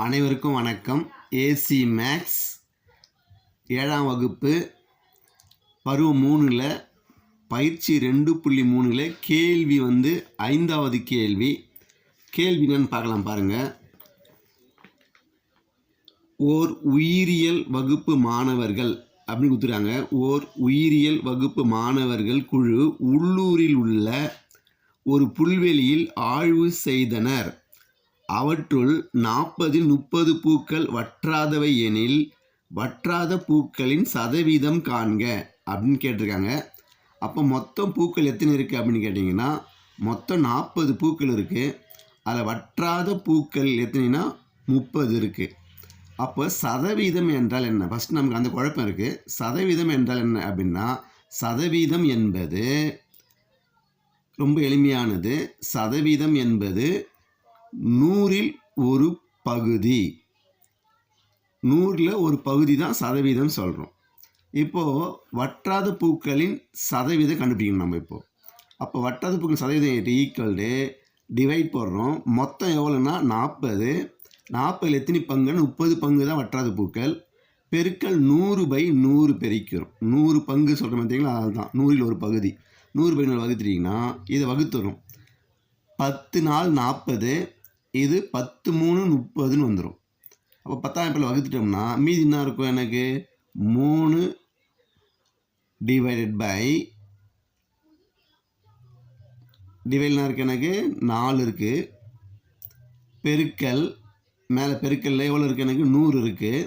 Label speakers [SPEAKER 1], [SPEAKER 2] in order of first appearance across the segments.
[SPEAKER 1] அனைவருக்கும் வணக்கம். AC maths 7ஆம் வகுப்பு பருவம் 3ல் பயிற்சி 2.3ல் கேள்வி 5வது கேள்வி. கேள்வி என்னன்னு பார்க்கலாம் பாருங்கள். ஓர் உயிரியல் வகுப்பு மாணவர்கள் அப்படின்னு கொடுத்துருக்காங்க. ஓர் உயிரியல் வகுப்பு மாணவர்கள் குழு உள்ளூரில் உள்ள ஒரு புல்வெளியில் ஆய்வு செய்தனர். அவற்றுள் 40ல் 30 பூக்கள் வற்றாதவை எனில் வற்றாத பூக்களின் சதவீதம் காண்க அப்படின்னு கேட்டிருக்காங்க. அப்போ மொத்தம் பூக்கள் எத்தனை இருக்குது அப்படின்னு கேட்டிங்கன்னா மொத்தம் 40 பூக்கள் இருக்குது. அதில் வற்றாத பூக்கள் எத்தனைனா 30 இருக்குது. அப்போ சதவீதம் என்றால் என்ன? ஃபஸ்ட் நமக்கு அந்த குழப்பம் இருக்குது. சதவீதம் என்றால் என்ன அப்படின்னா, சதவீதம் என்பது ரொம்ப எளிமையானது. சதவீதம் என்பது 100ல் ஒரு பகுதி. 100ல் ஒரு பகுதி தான் சதவீதம் சொல்கிறோம். இப்போது வற்றாத பூக்களின் சதவீதம் கண்டுபிடிக்கணும் நம்ம இப்போது. அப்போ வற்றாத பூக்கள் சதவீதம் ஈக்குவல் டு டிவைட் போடுறோம். மொத்தம் எவ்வளோன்னா 40. 40 எத்தனை பங்குன்னு 30 பங்கு தான் வற்றாத பூக்கள். பெருக்கல் 100/100 பெருக்கிறோம். 100 பங்கு சொல்கிறோம் பார்த்தீங்களா, அதுதான் 100ல் ஒரு பகுதி. 100/100 வகுத்துட்டிங்கன்னா இதை வகுத்துரும். 10 நாள் 40, இது 10 3 30ன்னு வந்துடும். அப்போ 10,000 வகுத்துட்டோம்னா மீதி என்ன இருக்கும்? எனக்கு 3 டிவைட்னா இருக்குது, எனக்கு 4 இருக்குது. பெருக்கல் மேலே பெருக்கல்ல எவ்வளோ இருக்குது? எனக்கு 100 இருக்குது.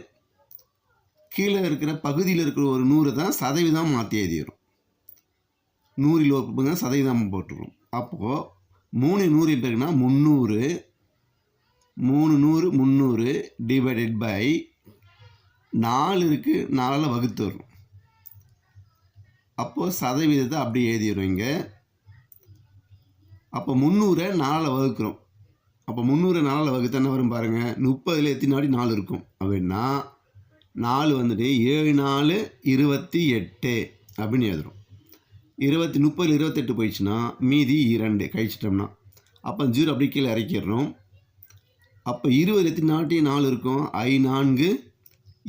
[SPEAKER 1] கீழே இருக்கிற பகுதியில் இருக்கிற ஒரு 100 தான் சதவீதம் மாற்றி எழுதிடும். 100ல் ஒரு பங்கு சதவீதம் போட்டுரும். அப்போது 3 100 பேருக்குன்னா 300. 300 டிவைடட் பை 4 இருக்குது, 4ஆல் வகுத்து வரும். அப்போது சதவீதத்தை அப்படியே எழுதிடும் இங்கே. அப்போ 300 4ஆல் வகுக்கிறோம். அப்போ 300 4ஆல் வகுத்தா என்ன வரும் பாருங்கள். 30ல் எத்தனை வாட்டி 4 இருக்கும் அப்படின்னா 4 7 4 28 அப்படின்னு எழுதுறோம். 30ல் 28 போயிடுச்சுன்னா மீதி 2 கழிச்சிட்டோம்னா அப்போ 0 அப்படி கீழே இறக்கிடுறோம். அப்போ 20 எத்தனை நாட்டி 4 இருக்கும்? 4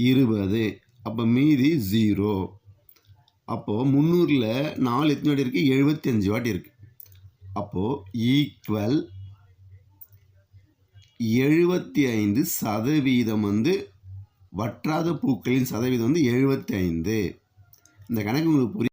[SPEAKER 1] 20. அப்போ மீதி 0. அப்போது 300ல் 4 எத்தனை வாட்டி இருக்குது? 75 வாட்டி இருக்குது. அப்போது ஈக்குவல் 75% வற்றாத பூக்களின் சதவீதம் 75. இந்த கணக்கு உங்களுக்கு